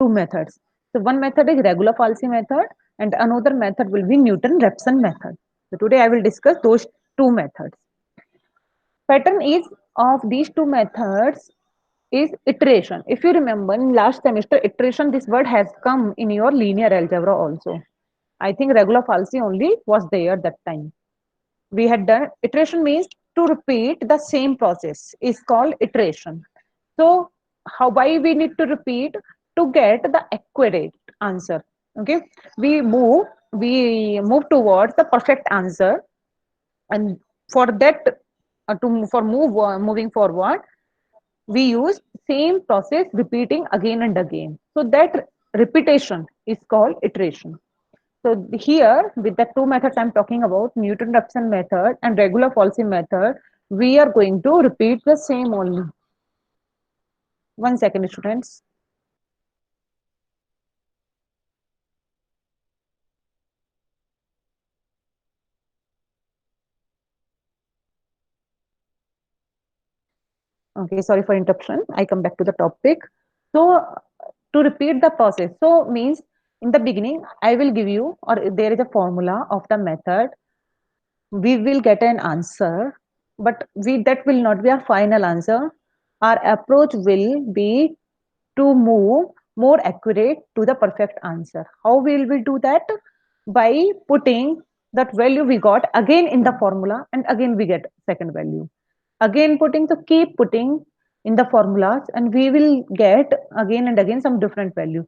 two methods. So one method is Regula-Falsi method and another method will be Newton-Raphson method. So today I will discuss those two methods. Pattern is of these two methods is iteration. If you remember in last semester, iteration, this word has come in your linear algebra also. I think Regula-Falsi only was there that time. We had done iteration means to repeat the same process is called iteration. So how why we need to repeat to get the accurate answer? Okay, we move towards the perfect answer, and for that moving forward, we use same process repeating again and again. So that repetition is called iteration. So here, with the two methods I'm talking about, Newton-Raphson method and Regula-Falsi method, we are going to repeat the same only. 1 second, students. Okay, sorry for interruption. I come back to the topic. So to repeat the process, so means in the beginning, I will give you, or there is a formula of the method. We will get an answer, but that will not be our final answer. Our approach will be to move more accurate to the perfect answer. How will we do that? By putting that value we got again in the formula and again we get second value. Again putting, so keep putting in the formulas and we will get again and again some different value.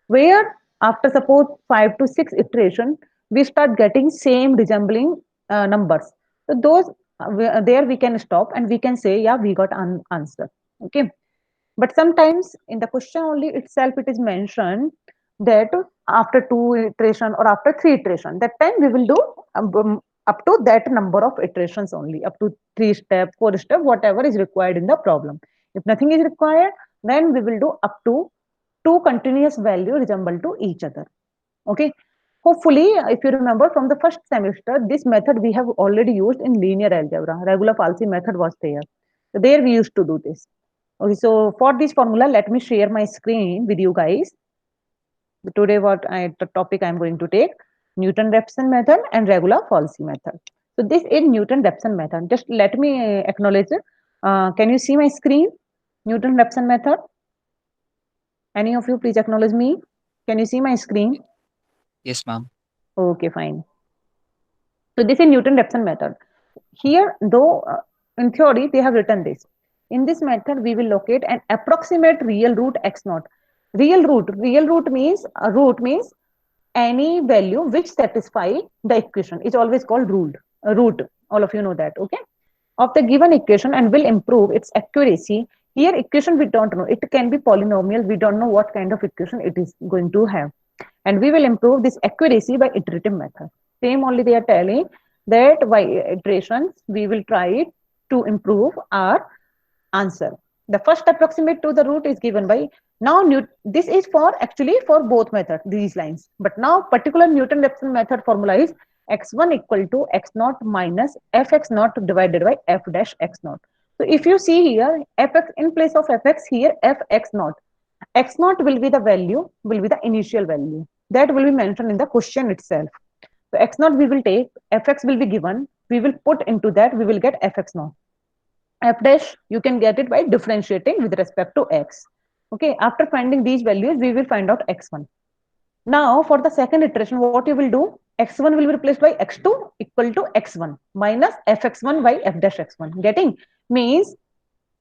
Where after suppose 5 to 6 iteration, we start getting same resembling numbers. So those there we can stop and we can say, yeah, we got an answer. Okay, but sometimes in the question only itself it is mentioned that after 2 iteration or after 3 iteration, that time we will do up to that number of iterations only, up to 3 step, 4 step, whatever is required in the problem. If nothing is required, then we will do up to two continuous value resemble to each other. Okay. Hopefully, if you remember from the first semester, this method we have already used in linear algebra. Regula-Falsi method was there. So there we used to do this. Okay, so for this formula, let me share my screen with you guys. Today, the topic I'm going to take Newton-Raphson method and Regula-Falsi method. So this is Newton-Raphson method. Just let me acknowledge it. Can you see my screen? Newton-Raphson method. Any of you, please acknowledge me. Can you see my screen? Yes, ma'am. Okay, fine. So this is Newton-Raphson method. Here, though, in theory, they have written this. In this method, we will locate an approximate real root x naught. Real root means any value which satisfy the equation is always called root. All of you know that, okay? Of the given equation and will improve its accuracy. Here, equation we don't know. It can be polynomial. We don't know what kind of equation it is going to have. And we will improve this accuracy by iterative method. Same only they are telling that by iterations, we will try to improve our answer. The first approximate to the root is given by now this is for actually for both methods, these lines. But now particular Newton-Raphson method formula is x1 equal to x naught minus fx naught divided by f dash x naught. So if you see here, fx in place of fx here, fx naught. X naught will be the value, will be the initial value. That will be mentioned in the question itself. So x naught we will take, fx will be given, we will put into that, we will get fx naught. F dash, you can get it by differentiating with respect to x. Okay, after finding these values, we will find out x1. Now, for the second iteration, what you will do? X1 will be replaced by x2 equal to x1 minus fx1 by f dash x1. Getting? Means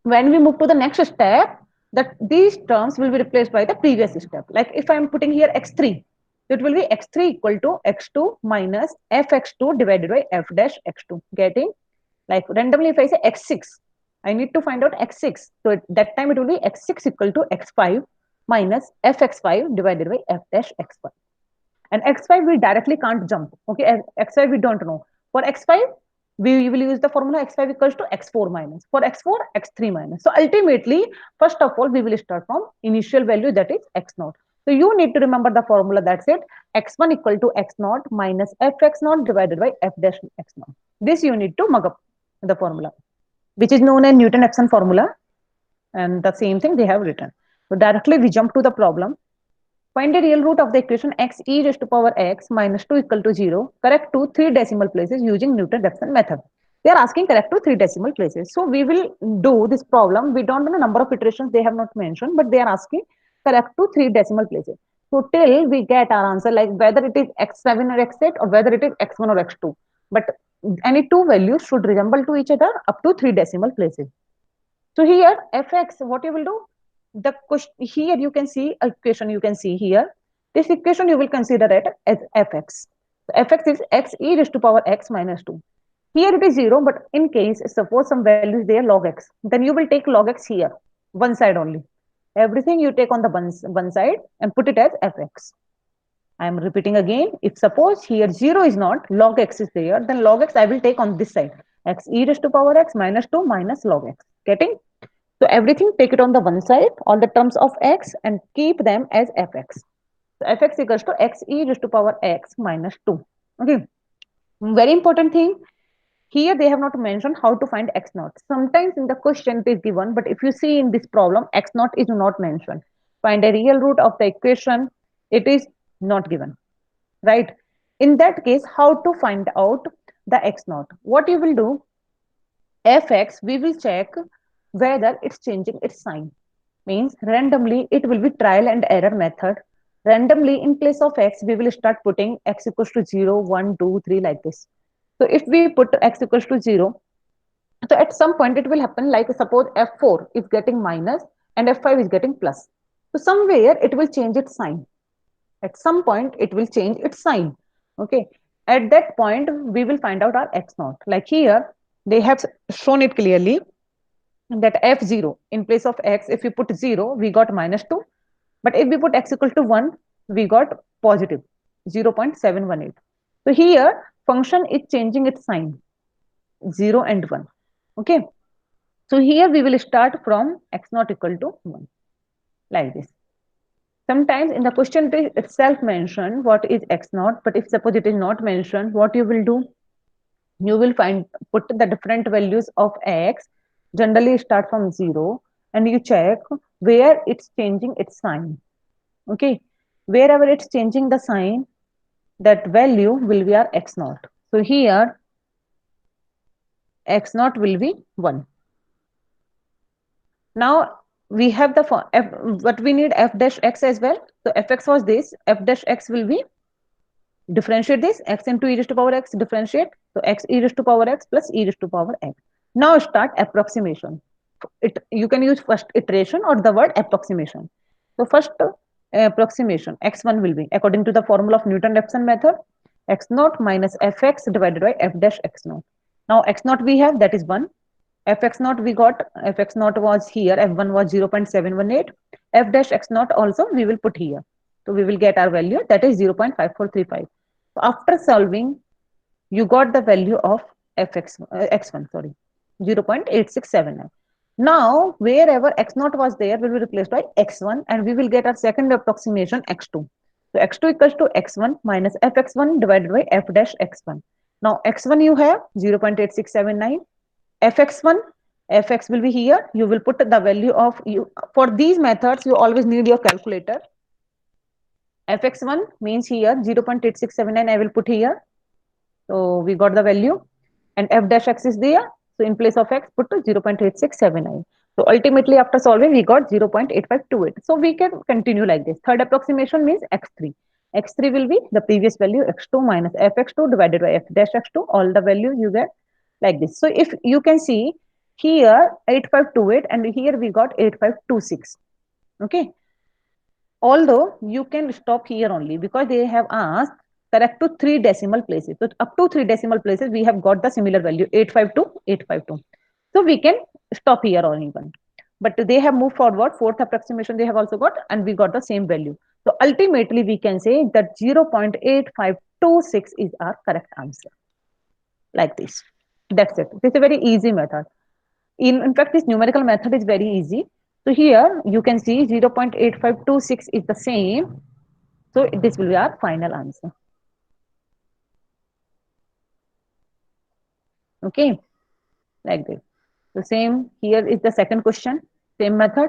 when we move to the next step, that these terms will be replaced by the previous step. Like if I am putting here x3, it will be x3 equal to x2 minus fx2 divided by f dash x2. Getting? Like randomly, if I say x6, I need to find out x6. So at that time, it will be x6 equal to x5 minus fx5 divided by f dash x5. And x5 we directly can't jump. Okay, x5 we don't know. For x5, we will use the formula x5 equals to x4 minus. For x4, x3 minus. So ultimately, first of all, we will start from initial value that is x naught. So you need to remember the formula, that's it. X1 equal to x naught minus fx naught divided by f dash x naught. This you need to mug up the formula, which is known as Newton-Raphson formula. And the same thing they have written. So directly we jump to the problem. Find the real root of the equation x e raised to power x minus 2 equal to 0. Correct to 3 decimal places using Newton-Raphson method. They are asking correct to 3 decimal places. So we will do this problem. We don't know the number of iterations they have not mentioned, but they are asking correct to 3 decimal places. So till we get our answer, like whether it is x7 or x8 or whether it is x1 or x2. But any two values should resemble to each other up to 3 decimal places. So here fx, what you will do? The question here you can see equation you can see here. This equation you will consider it as fx. So fx is x e raised to power x minus 2. Here it is 0, but in case suppose some value is there log x, then you will take log x here, one side only. Everything you take on the one side and put it as fx. I am repeating again. If suppose here 0 is not, log x is there, then log x I will take on this side. X e raised to power x minus 2 minus log x. Getting? So everything take it on the one side, all the terms of x and keep them as fx. So fx equals to x e raised to power x minus 2. Okay. Very important thing. Here they have not mentioned how to find x naught. Sometimes in the question it is given, but if you see in this problem, x naught is not mentioned. Find a real root of the equation. It is not given, right? In that case, how to find out the x naught? What you will do? Fx, we will check whether it's changing its sign. Means randomly, it will be trial and error method. Randomly, in place of x, we will start putting x equals to 0, 1, 2, 3 like this. So if we put x equals to 0, so at some point it will happen like suppose f4 is getting minus and f5 is getting plus. So somewhere it will change its sign. At some point it will change its sign. Okay. At that point we will find out our x naught. Like here they have shown it clearly that f0 in place of x, if we put 0 we got minus 2, but if we put x equal to 1 we got positive 0.718. So here function is changing its sign 0 and 1. Okay. So here we will start from x naught equal to 1 like this. Sometimes in the question itself mention what is x naught, but if suppose it is not mentioned, what you will do? You will put the different values of x, generally start from 0 and you check where it's changing its sign. Okay. Wherever it's changing the sign, that value will be our x naught. So here x naught will be 1. Now we have the but we need f dash x as well. So fx was this, f dash x will be differentiate this x into e raised to power x, differentiate. So x e raised to power x plus e raised to power x. Now start approximation. You can use first iteration or the word approximation. So first approximation x1 will be according to the formula of Newton-Raphson method, x naught minus fx divided by f dash x naught. Now x naught we have, that is 1. Fx naught we got, fx naught was here, f1 was 0.718, f dash x naught also we will put here. So we will get our value, that is 0.5435. So after solving, you got the value of x1, sorry, 0.8679. Now wherever x naught was there will be replaced by x1 and we will get our second approximation x2. So x2 equals to x1 minus fx1 divided by f dash x1. Now x1 you have 0.8679, fx1, fx will be here. You will put the value of you. For these methods, you always need your calculator. Fx1 means here 0.8679 I will put here. So we got the value and f dash x is there. So in place of x, put 0.8679. So ultimately after solving, we got 0.8528. So we can continue like this. Third approximation means x3. x3 will be the previous value x2 minus fx2 divided by f dash x2. All the value you get like this. So if you can see here 8528 and here we got 8526. Okay. Although you can stop here only because they have asked correct to 3 decimal places. So up to 3 decimal places, we have got the similar value 852, 852. So we can stop here or even. But they have moved forward, fourth approximation they have also got and we got the same value. So ultimately we can say that 0.8526 is our correct answer. Like this. That's it. This is a very easy method. In fact, this numerical method is very easy. So here you can see 0.8526 is the same. So this will be our final answer. Okay, like this. So same here is the second question, same method.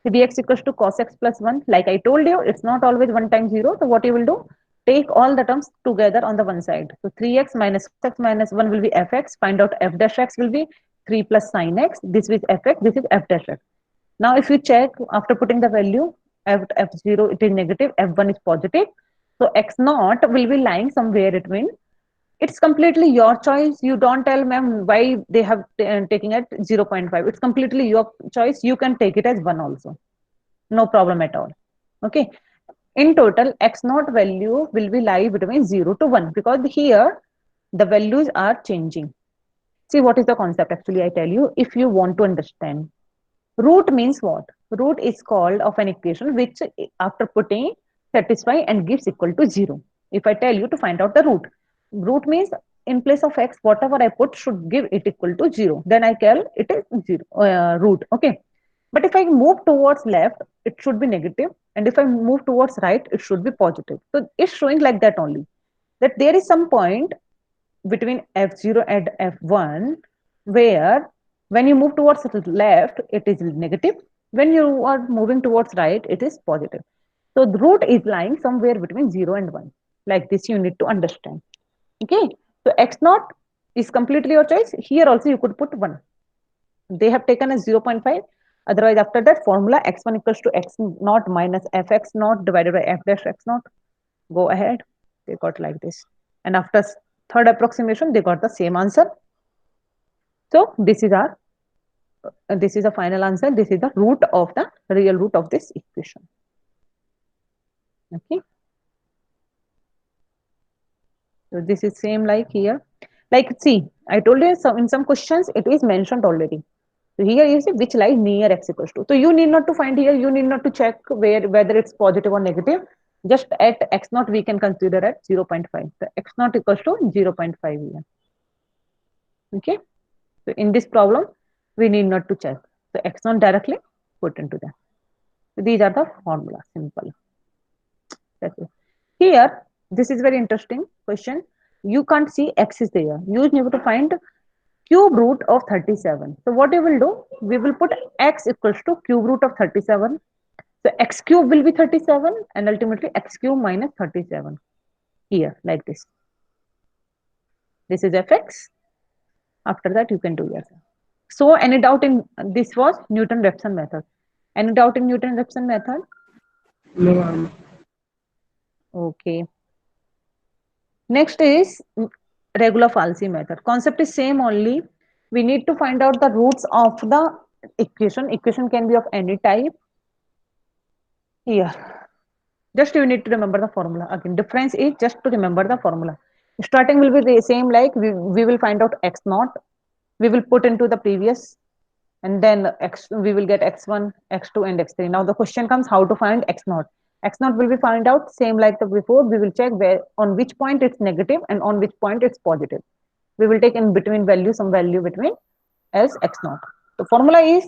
3x equals to cos x plus 1. Like I told you, it's not always 1 times 0. So what you will do? Take all the terms together on the one side. So 3x minus cos x minus 1 will be fx. Find out f dash x will be 3 plus sin x. This is fx, this is f dash x. Now if you check after putting the value, f0 it is negative, f1 is positive. So x naught will be lying somewhere between. It's completely your choice. You don't tell ma'am why they have taking it 0.5. It's completely your choice. You can take it as 1 also. No problem at all. Okay. In total, x naught value will be lie between 0 to 1 because here the values are changing. See what is the concept actually I tell you if you want to understand. Root means what? Root is called of an equation which after putting satisfy and gives equal to 0. If I tell you to find out the root, root means in place of x, whatever I put should give it equal to 0. Then I call it is 0 root. Okay. But if I move towards left, it should be negative, and if I move towards right, it should be positive. So it's showing like that only. That there is some point between f0 and f1 where when you move towards the left it is negative, when you are moving towards right it is positive. So the root is lying somewhere between 0 and 1. Like this you need to understand. Okay, so x naught is completely your choice. Here also you could put 1. They have taken as 0.5. Otherwise after that formula x1 equals to x naught minus fx naught divided by f dash x naught. Go ahead, they got like this. And after third approximation they got the same answer. So this is our this is the final answer. This is the root of the real root of this equation. Okay, so this is same like here. Like see, I told you some in some questions it is mentioned already. So here you see which lies near x equals to. So you need not to find here, you need not to check whether it's positive or negative. Just at x naught we can consider at 0.5. So x naught equals to 0.5 here. Okay. So in this problem, we need not to check. So x naught directly put into that. So these are the formula, simple. That's it. Here, this is very interesting question. You can't see x is there. You need to find cube root of 37. So what you will do? We will put x equals to cube root of 37. So x cube will be 37 and ultimately x cube minus 37 here like this. This is fx. After that you can do yourself. So any doubt in this was Newton-Raphson method. Any doubt in Newton-Raphson method? No. Okay. Next is regular-Falsy method. Concept is same only. We need to find out the roots of the equation. Equation can be of any type. Here. Just you need to remember the formula. Again, difference is just to remember the formula. Starting will be the same like we will find out x naught. We will put into the previous and then x we will get x1, x2 and x3. Now the question comes how to find x naught. X naught will be found out same like the before. We will check where on which point it's negative and on which point it's positive. We will take in between value some value between as x naught. The formula is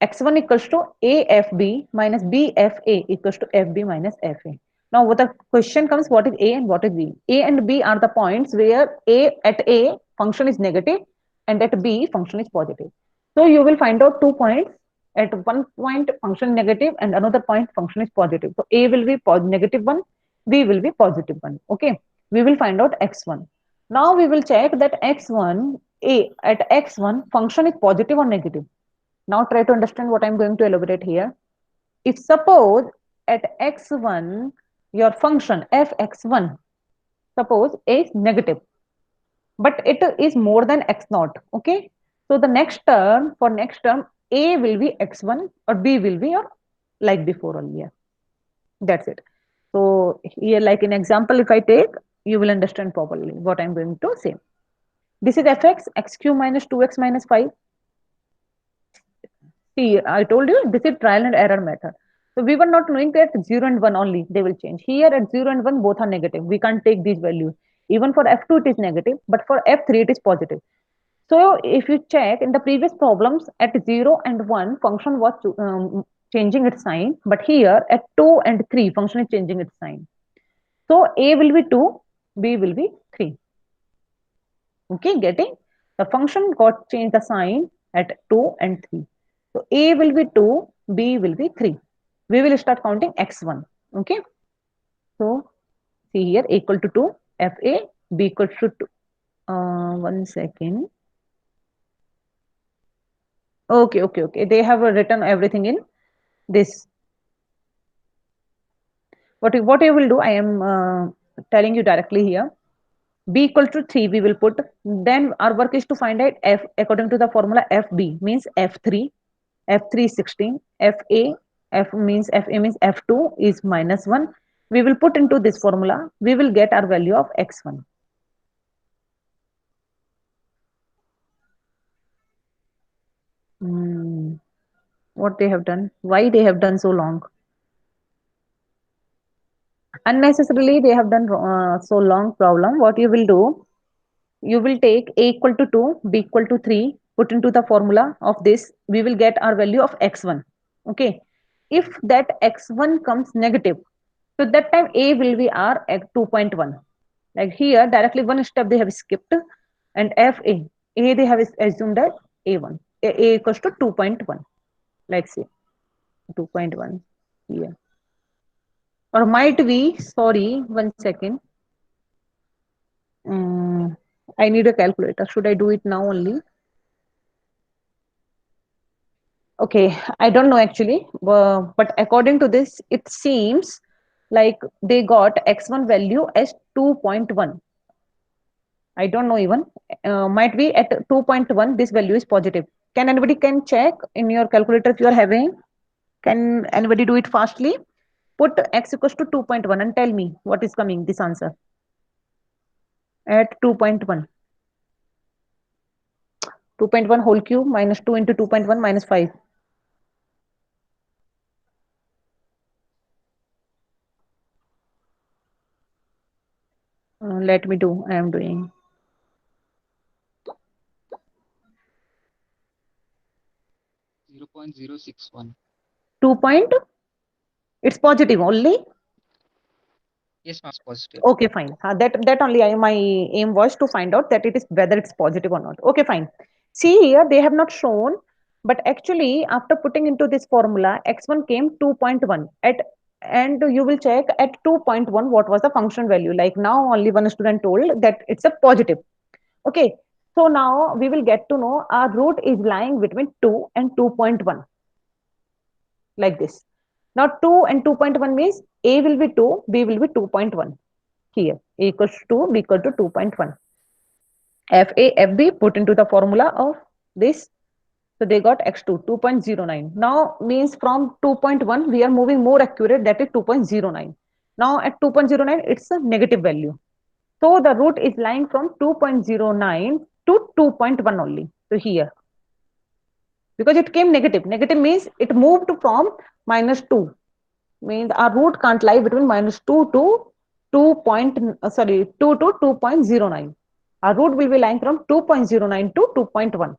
x1 equals to AFB minus BFA equals to FB minus FA. Now, what the question comes, what is A and what is B? A and B are the points where at A function is negative and at B function is positive. So, you will find out 2 points. At one point function negative and another point function is positive. So, A will be negative 1, B will be positive 1. Okay, we will find out x1. Now, we will check that x1, A at x1 function is positive or negative. Now try to understand what I'm going to elaborate here. If suppose at x1, your function fx1, suppose is negative, but it is more than x naught, okay? So the next term, for next term, A will be x1 or B will be or like before only. Yeah. That's it. So here, like in example, if I take, you will understand properly what I'm going to say. This is fx, x cube minus 2x minus 5. See, I told you this is trial and error method. So we were not knowing that 0 and 1 only they will change. Here at 0 and 1 both are negative. We can't take these values. Even for F2 it is negative, but for F3 it is positive. So if you check in the previous problems at 0 and 1 function was changing its sign, but here at 2 and 3 function is changing its sign. So A will be 2, B will be 3. Okay, getting? The function got changed the sign at 2 and 3. So A will be 2, B will be 3. We will start counting x1. Okay. So see here, A equal to 2, FA, B equal to 2. 1 second. Okay, okay, okay. They have written everything in this. What you will do, I am telling you directly here. B equal to 3, we will put. Then our work is to find out F according to the formula FB means F3. F3 is 16. FA, FA means F2 is minus 1. We will put into this formula. We will get our value of x1. What they have done? Why they have done so long? Unnecessarily they have done so long problem. What you will do? You will take A equal to 2, B equal to 3, put into the formula of this. We will get our value of x1. Okay. If that x1 comes negative, so that time A will be our at 2.1. Like here, directly one step they have skipped, and FA, A they have assumed that A1, A equals to 2.1. Let's see, 2.1 here. Or might be, sorry, 1 second. Um, I need a calculator. Should I do it now only? Okay, I don't know actually, but according to this, it seems like they got x1 value as 2.1. I don't know even. Might be at 2.1, this value is positive. Can anybody can check in your calculator if you are having? Can anybody do it fastly? Put x equals to 2.1 and tell me what is coming, this answer. At 2.1. 2.1 whole cube minus 2 into 2.1 minus 5. Let me do. I am doing. 0.061. 2 point. It's positive only. Yes, ma'am, it's positive. Okay, fine. That only my aim was to find out that it is whether it's positive or not. Okay, fine. See here, they have not shown, but actually after putting into this formula, x1 came 2.1 at, and you will check at 2.1 what was the function value. Like now only one student told that it's a positive. Okay, so now we will get to know our root is lying between 2 and 2.1 like this. Now 2 and 2.1 means A will be 2, B will be 2.1. Here A equals to 2, B equal to 2.1. FA, FB put into the formula of this. So they got x2, 2.09. Now means from 2.1, we are moving more accurate, that is 2.09. Now at 2.09, it's a negative value. So the root is lying from 2.09 to 2.1 only. So here, because it came negative. Negative means it moved from minus 2. Means our root can't lie between minus 2 to 2 to 2.09. Our root will be lying from 2.09 to 2.1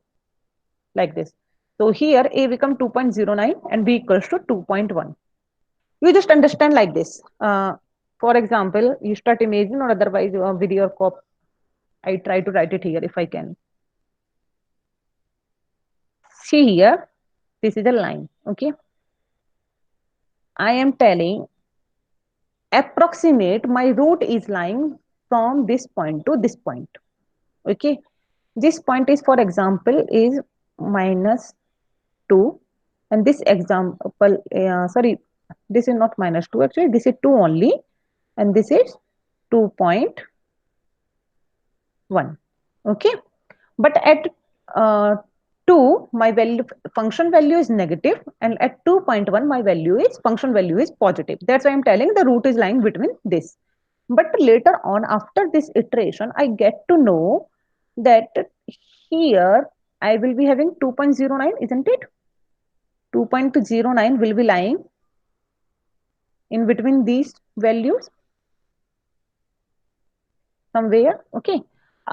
like this. So here A become 2.09 and B equals to 2.1. You just understand like this. For example, you start imagine or otherwise with your cop. I try to write it here if I can. See here, this is a line. Okay. I am telling approximate my root is lying from this point to this point. Okay. This point is, for example, is minus 2, and this example, sorry, this is not minus 2 actually, this is 2 only, and this is 2.1. Okay, but at 2 my value function value is negative, and at 2.1 my value is function value is positive. That's why I'm telling the root is lying between this. But later on, after this iteration, I get to know that here I will be having 2.09, isn't it? 2.09 will be lying in between these values somewhere. Okay.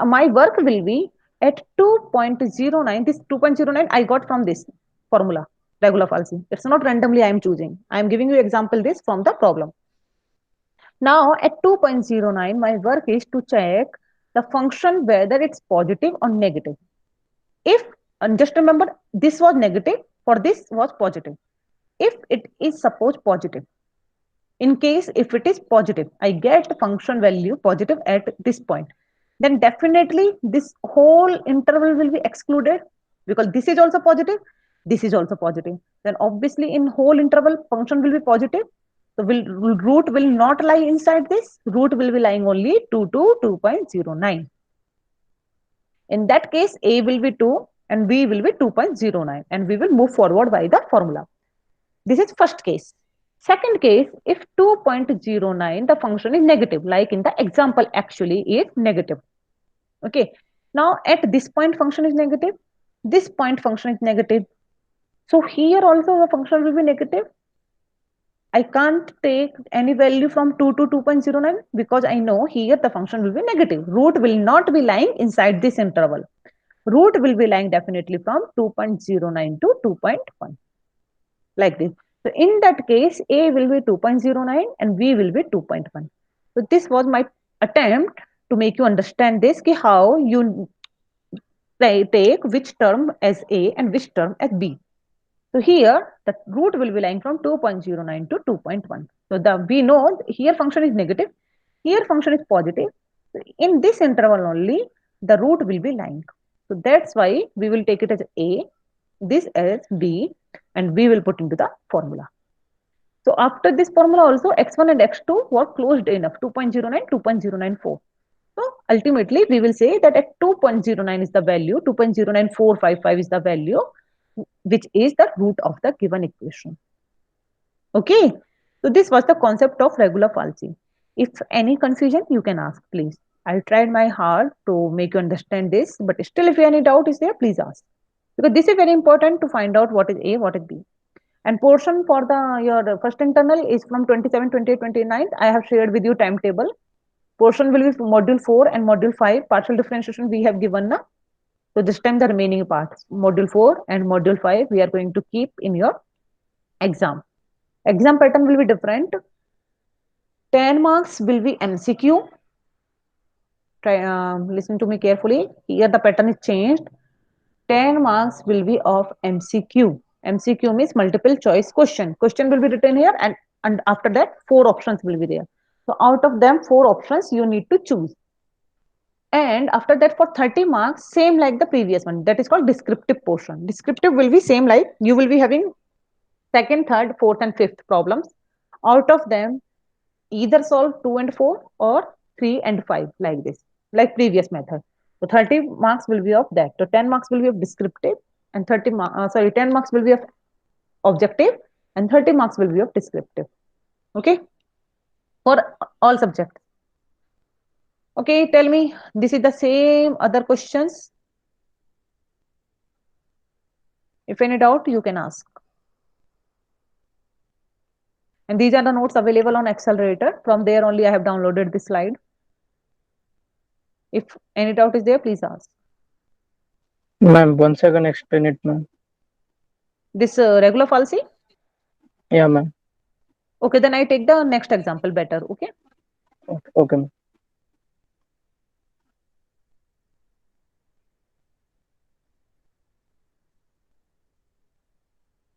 My work will be at 2.09. This 2.09 I got from this formula, regula falsi. It's not randomly I am choosing. I am giving you example this from the problem. Now at 2.09, my work is to check the function whether it's positive or negative. If, and just remember, this was negative for this was positive. If it is suppose positive, in case if it is positive, I get function value positive at this point, then definitely this whole interval will be excluded, because this is also positive, this is also positive. Then obviously in whole interval function will be positive. So root will not lie inside this. Root will be lying only 2 to 2.09. In that case, a will be 2 and b will be 2.09, and we will move forward by the formula. This is first case. Second case, if 2.09, the function is negative, like in the example actually is negative. Okay. Now at this point function is negative, this point function is negative. So here also the function will be negative. I can't take any value from 2 to 2.09 because I know here the function will be negative. Root will not be lying inside this interval. Root will be lying definitely from 2.09 to 2.1, like this. So in that case, A will be 2.09 and B will be 2.1. So this was my attempt to make you understand this, ki how you take which term as A and which term as B. So here the root will be lying from 2.09 to 2.1. So we know here function is negative, here function is positive. So in this interval only the root will be lying. So that's why we will take it as A, this as B, and we will put into the formula. So after this formula also x1 and x2 were closed enough, 2.09, 2.094. So ultimately we will say that at 2.09 is the value, 2.09455 is the value, which is the root of the given equation. Okay. So this was the concept of regular falsi. If any confusion, you can ask, please. I tried my hard to make you understand this, but still if any doubt is there, please ask. Because this is very important to find out what is A, what is B. And portion for the your first internal is from 27, 28, 29. I have shared with you timetable. Portion will be module 4 and module 5. Partial differentiation we have given now. So this time the remaining parts, module 4 and module 5, we are going to keep in your exam. Exam pattern will be different. 10 marks will be MCQ. Try, listen to me carefully. Here the pattern is changed. 10 marks will be of MCQ. MCQ means multiple choice question. Question will be written here, and after that 4 options will be there. So out of them 4 options you need to choose. And after that for 30 marks, same like the previous one, that is called descriptive portion. Descriptive will be same like you will be having second, third, fourth and fifth problems. Out of them, either solve 2 and 4 or 3 and 5, like this, like previous method. So 30 marks will be of that. So 10 marks will be of descriptive and 10 marks will be of objective and 30 marks will be of descriptive. Okay, for all subjects. Okay, tell me, this is the same other questions. If any doubt, you can ask. And these are the notes available on Accelerator. From there only I have downloaded this slide. If any doubt is there, please ask. Ma'am, once again explain it, ma'am. This regular falsi? Yeah, ma'am. Okay, then I take the next example better. Okay. Okay, ma'am.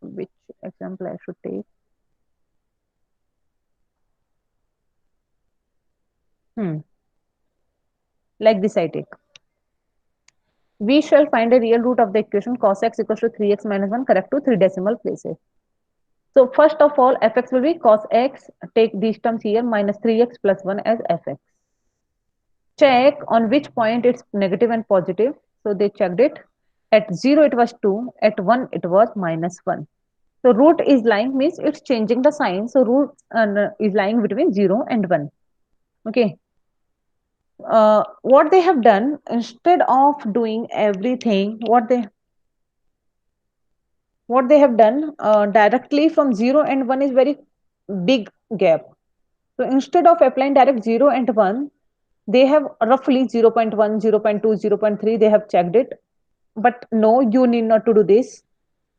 Which example I should take? Like this I take. We shall find a real root of the equation cos x equals to 3x minus 1 correct to 3 decimal places. So first of all, fx will be cos x. Take these terms here, minus 3x plus 1 as fx. Check on which point it's negative and positive. So they checked it. At 0 it was 2, at 1 it was minus 1. So root is lying means it's changing the sign. So root is lying between 0 and 1. Okay. What they have done, instead of doing everything, what they have done directly from 0 and 1 is very big gap. So instead of applying direct 0 and 1, they have roughly 0 0.1, 0 0.2, 0 0.3, they have checked it. But no, you need not to do this.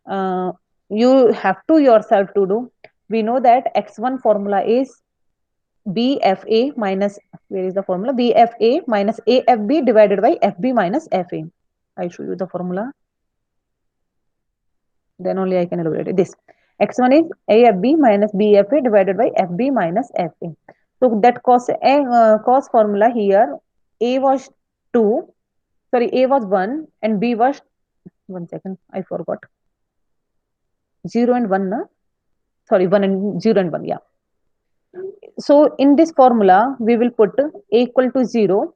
You have to yourself to do. We know that x1 formula is BFA minus, where is the formula? BFA minus AFB divided by FB minus FA. I show you the formula. Then only I can elaborate it. This x1 is AFB minus BFA divided by FB minus FA. So that cos formula here, A was 2, sorry, A was 1 and B was, 1 second, I forgot, 0 and 1, no? Sorry, 1 and 0 and 1, yeah. So in this formula, we will put A equal to 0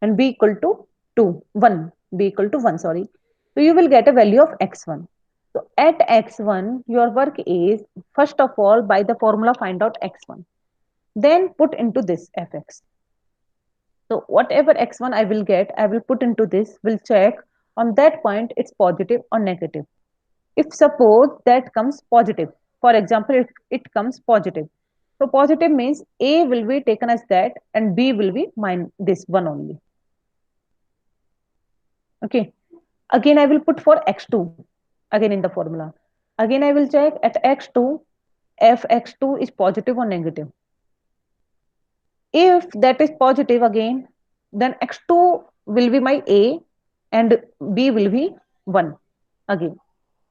and B equal to 2, 1, B equal to 1, sorry. So you will get a value of x1. So at x1, your work is, first of all, by the formula, find out x1. Then put into this fx. So whatever x1 I will get, I will put into this, will check on that point it's positive or negative. If suppose that comes positive, for example, if it comes positive, so positive means A will be taken as that and B will be this one only. Okay. Again, I will put for x2 again in the formula. Again, I will check at x2 if x2 is positive or negative. If that is positive again, then x2 will be my A and B will be 1 again.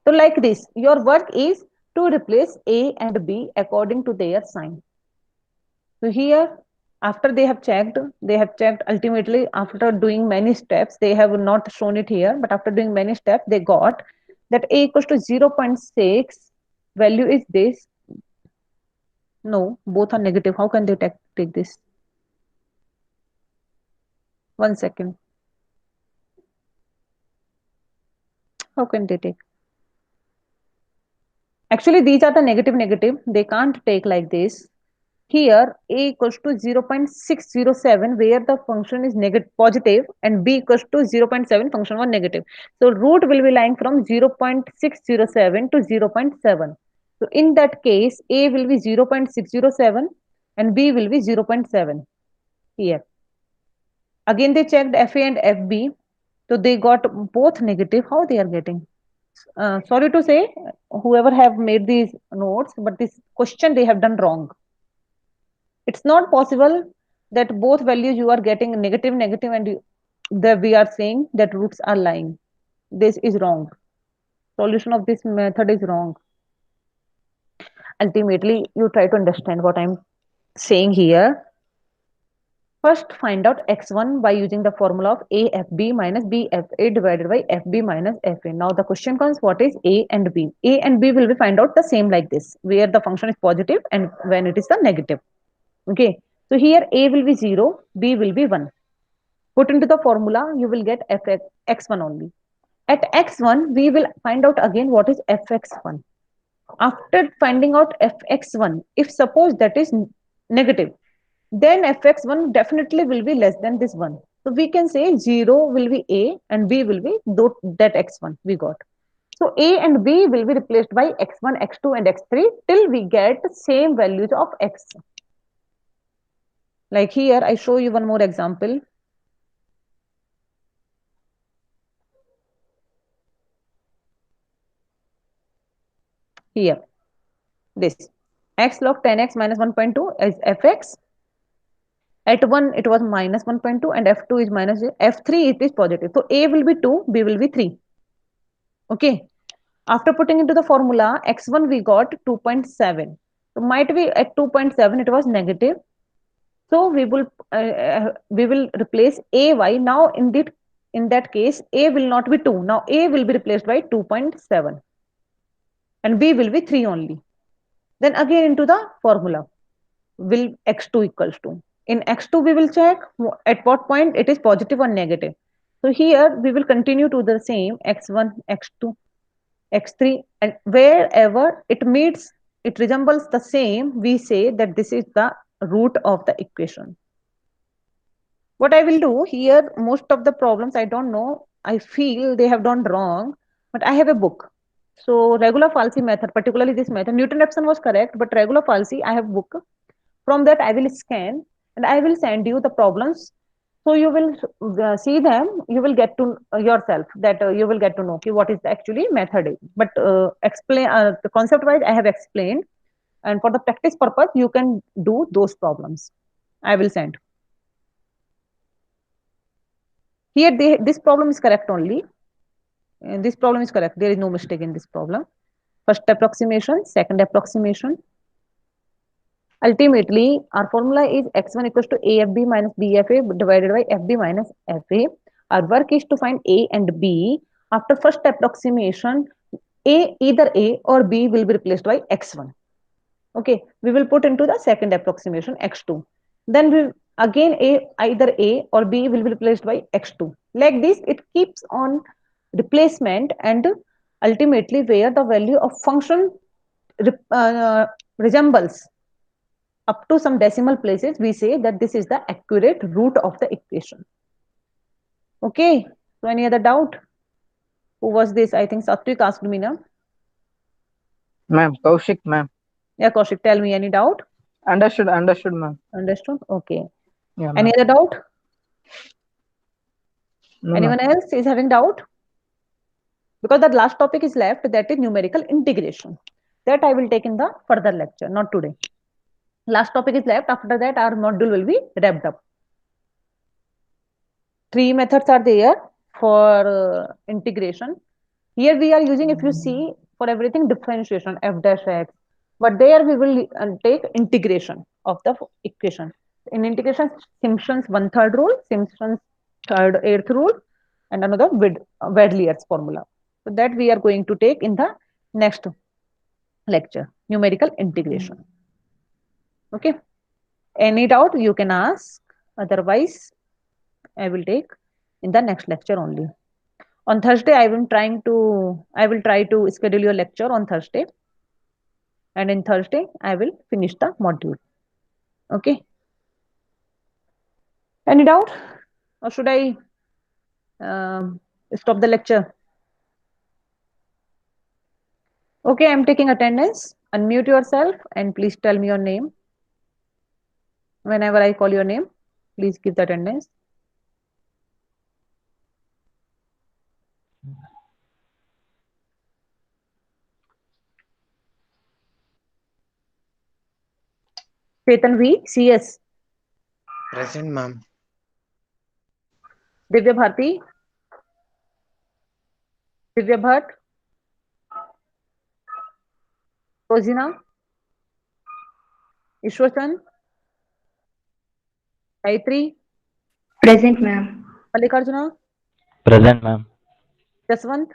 So like this, your work is to replace A and B according to their sign. So here, after they have checked ultimately after doing many steps, they have not shown it here, but after doing many steps, they got that A equals to 0.6, value is this. No, both are negative. How can they take this? 1 second. How can they take? Actually, these are the negative. They can't take like this. Here, A equals to 0.607, where the function is positive, and B equals to 0.7, function was negative. So, root will be lying from 0.607 to 0.7. So, in that case, A will be 0.607 and B will be 0.7 here. Again, they checked FA and FB. So, they got both negative. How they are getting? Sorry to say, whoever have made these notes, but this question they have done wrong. It's not possible that both values you are getting negative and we are saying that roots are lying. This is wrong. Solution of this method is wrong. Ultimately, you try to understand what I'm saying here. First, find out x1 by using the formula of AFB minus BFA divided by FB minus FA. Now the question comes, what is A and B? A and B will be find out the same like this, where the function is positive and when it is the negative. Okay, so here A will be 0, B will be 1. Put into the formula, you will get x1 only. At x1, we will find out again what is fx1. After finding out fx1, if suppose that is negative, then fx1 definitely will be less than this 1. So we can say 0 will be A and B will be that x1 we got. So A and B will be replaced by x1, x2 and x3 till we get same values of x. Like here, I show you one more example. Here, this x log 10x minus 1.2 is fx. At 1, it was minus 1.2 and f2 is minus, f3 it is positive. So A will be 2, B will be 3. Okay. After putting into the formula, x1 we got 2.7. So might be at 2.7 it was negative. So we will replace ay. Now in that case, A will not be 2. Now A will be replaced by 2.7 and B will be 3 only. Then again into the formula, will x2 equals to. In x2 we will check at what point it is positive or negative. So here we will continue to the same x1, x2, x3, and wherever it meets, it resembles the same, we say that this is the root of the equation. What I will do here, most of the problems I don't know, I feel they have done wrong, but I have a book. So regular falsi method, particularly this method, Newton-Raphson was correct, but regular falsi, I have book. From that, I will scan and I will send you the problems. So you will see them. You will get to yourself that you will get to know okay, what is the actually method is. But explain the concept wise, I have explained. And for the practice purpose, you can do those problems. I will send. Here, this problem is correct only. this problem is correct. There is no mistake in this problem. First approximation, second approximation. Ultimately, our formula is x1 equals to AFB minus BFA divided by FB minus FA. Our work is to find A and B. After first approximation, either A or B will be replaced by x1. Okay, we will put into the second approximation x2. Then we again either A or B will be replaced by x2. Like this, it keeps on replacement, and ultimately where the value of function resembles up to some decimal places, we say that this is the accurate root of the equation. Okay, so any other doubt? Who was this? I think Satvik asked me now. Ma'am, Kaushik, ma'am. Yeah, Kaushik, tell me, any doubt? Understood, ma'am. Understood? Okay. Yeah, Any ma'am. other doubt? No, Anyone ma'am. else is having doubt? Because the last topic is left, that is numerical integration. That I will take in the further lecture, not today. Last topic is left. After that, our module will be wrapped up. 3 methods are there for integration. Here we are using, if you see, for everything differentiation, f dash x. But there we will take integration of the equation. In integration, Simpson's 1/3 rule, Simpson's 8th rule, and another Wedlier's formula. So that we are going to take in the next lecture, numerical integration. Okay. Any doubt you can ask. Otherwise, I will take in the next lecture only. On Thursday, I will try to schedule your lecture on Thursday. And in Thursday, I will finish the module. Okay. Any doubt? Or should I stop the lecture? Okay, I'm taking attendance. Unmute yourself and please tell me your name. Whenever I call your name, please give the attendance. Chetan V, CS. Present, ma'am. Divya Bharti. Divya Bhatt. Rosina. Ishwachan. Gayatri. Present, ma'am. Malikarjuna. Present, ma'am. Jaswant.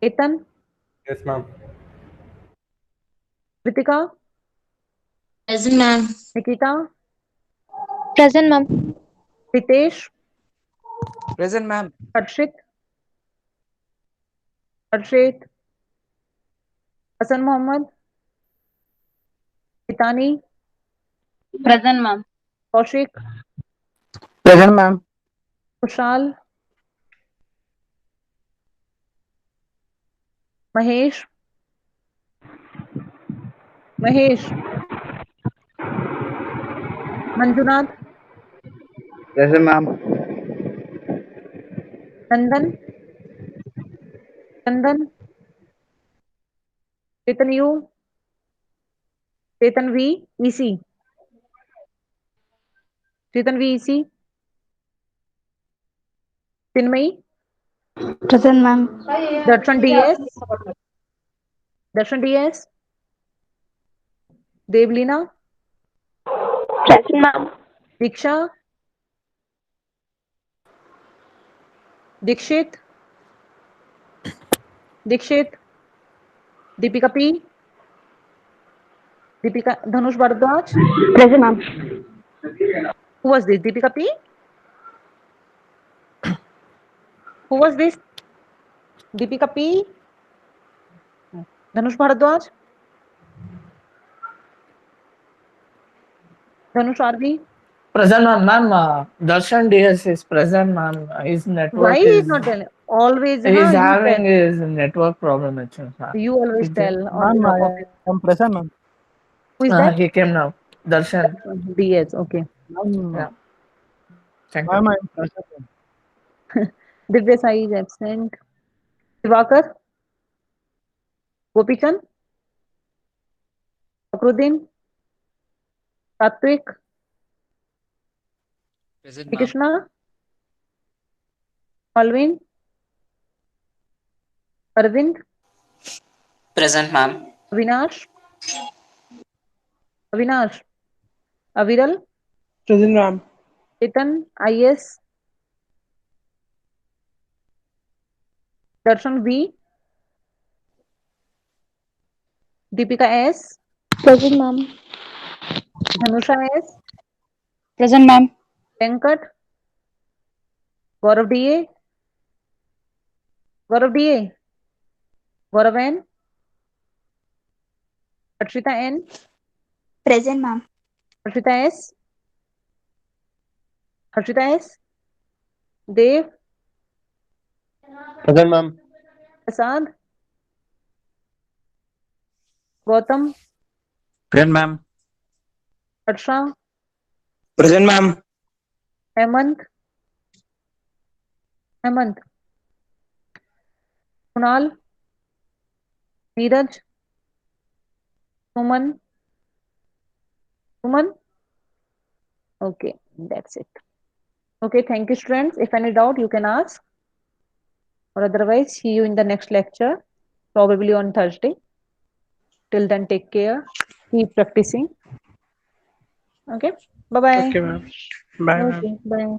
Ethan. Yes, ma'am. Kritika. Present, ma'am. Nikita. Present, ma'am. Ritesh. Present, ma'am. Harshit. Harshit. Hasan Mohammed. Pitani. Present, ma'am. Kaushik. Present, ma'am. Kushal. Mahesh. Mahesh. Manjunath. Present, ma'am. Nandan. Chandan. Chetan U. Chetan V. EC. Chetan V. EC. Chinmay. Present, ma'am. Darshan DS. Darshan DS. Devlina. Present, ma'am. Diksha. Dikshit. Dikshit. Deepika P. Deepika Dhanush Bharadwaj. Present, ma'am. Who was this? Deepika P. Who was this? Deepika P. Dhanush Bharadwaj. Dhanush RV. Present, ma'am. Darshan DS is present, ma'am. His Why network he is is not telling? Always, he's huh? You having tell. his network problem. Actually, sir. You always He tell came, on Ma'am, behalf of I you. am present, ma'am. Who is that? he came now. Darshan. DS. Okay. Ma'am, Yeah. Thank ma'am, you. I am present, ma'am. Divya Sai is absent. Divakar. Gopichand. Fakrudin. Satvik. Present, ma'am. Krishna. Alvin, Arvind, Present, ma'am. Avinash, Aviral, Present, ma'am. Chetan, IS, Darshan V, Deepika S, Present, ma'am. Dhanusha S, Present, ma'am. Venkat, Gaurav DA, Gaurav N, Arshita N, Present, ma'am. Arshita S, Dev, Present, ma'am. Prasad, Gautam, Present, ma'am. Harsha, Present, ma'am. Hemant, Kunal, Neeraj, Suman. Okay, that's it. Okay, thank you, students. If any doubt, you can ask. Or otherwise, see you in the next lecture, probably on Thursday. Till then, take care. Keep practicing. Okay, bye-bye. Okay, ma'am. Bye, ma'am. Okay, bye.